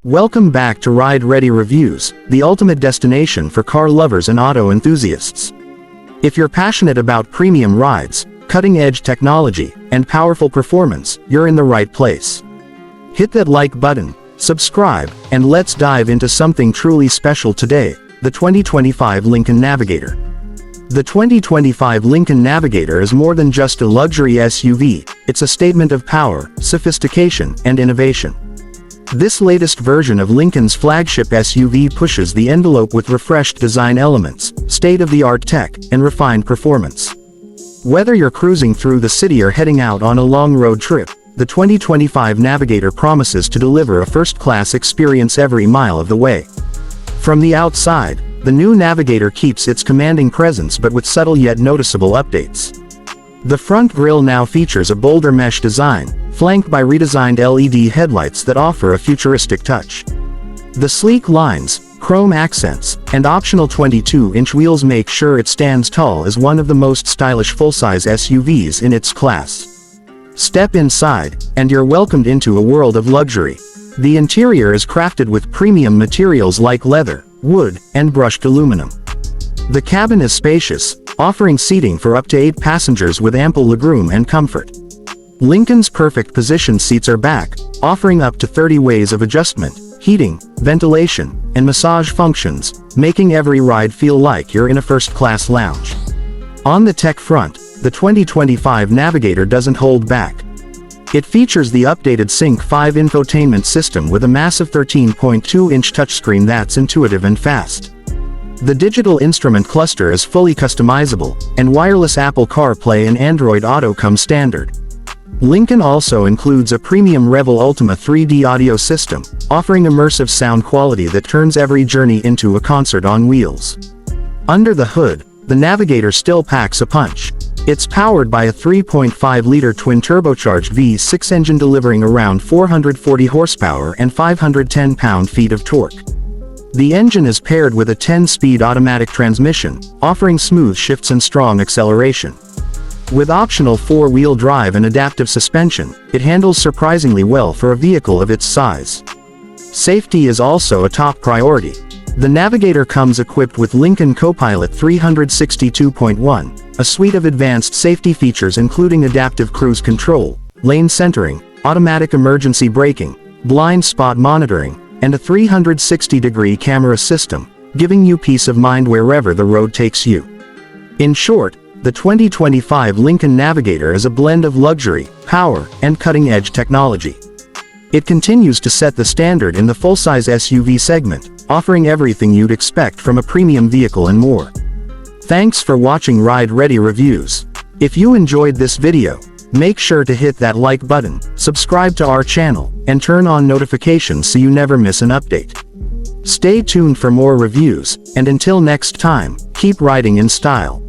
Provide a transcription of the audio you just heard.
Welcome back to Ride Ready Reviews, the ultimate destination for car lovers and auto enthusiasts. If you're passionate about premium rides, cutting-edge technology, and powerful performance, you're in the right place. Hit that like button, subscribe, and let's dive into something truly special today, the 2025 Lincoln Navigator. The 2025 Lincoln Navigator is more than just a luxury SUV, it's a statement of power, sophistication, and innovation. This latest version of Lincoln's flagship SUV pushes the envelope with refreshed design elements, state-of-the-art tech, and refined performance. Whether you're cruising through the city or heading out on a long road trip, the 2025 Navigator promises to deliver a first-class experience every mile of the way. From the outside, the new Navigator keeps its commanding presence but with subtle yet noticeable updates. The front grille now features a bolder mesh design, flanked by redesigned LED headlights that offer a futuristic touch. The sleek lines, chrome accents, and optional 22-inch wheels make sure it stands tall as one of the most stylish full-size SUVs in its class. Step inside, and you're welcomed into a world of luxury. The interior is crafted with premium materials like leather, wood, and brushed aluminum. The cabin is spacious, offering seating for up to 8 passengers with ample legroom and comfort. Lincoln's perfect position seats are back, offering up to 30 ways of adjustment, heating, ventilation, and massage functions, making every ride feel like you're in a first-class lounge. On the tech front, the 2025 Navigator doesn't hold back. It features the updated Sync 5 infotainment system with a massive 13.2-inch touchscreen that's intuitive and fast. The digital instrument cluster is fully customizable, and wireless Apple CarPlay and Android Auto come standard. Lincoln also includes a premium Revel Ultima 3D audio system, offering immersive sound quality that turns every journey into a concert on wheels. Under the hood, the Navigator still packs a punch. It's powered by a 3.5-liter twin-turbocharged V6 engine delivering around 440 horsepower and 510 pound-feet of torque. The engine is paired with a 10-speed automatic transmission, offering smooth shifts and strong acceleration. With optional 4-wheel drive and adaptive suspension, it handles surprisingly well for a vehicle of its size. Safety is also a top priority. The Navigator comes equipped with Lincoln Copilot 362.1, a suite of advanced safety features including adaptive cruise control, lane centering, automatic emergency braking, blind spot monitoring, and a 360-degree camera system, giving you peace of mind wherever the road takes you. In short, the 2025 Lincoln Navigator is a blend of luxury, power, and cutting-edge technology. It continues to set the standard in the full-size SUV segment, offering everything you'd expect from a premium vehicle and more. Thanks for watching Ride Ready Reviews. If you enjoyed this video, make sure to hit that like button, subscribe to our channel, and turn on notifications so you never miss an update. Stay tuned for more reviews, and until next time, keep riding in style.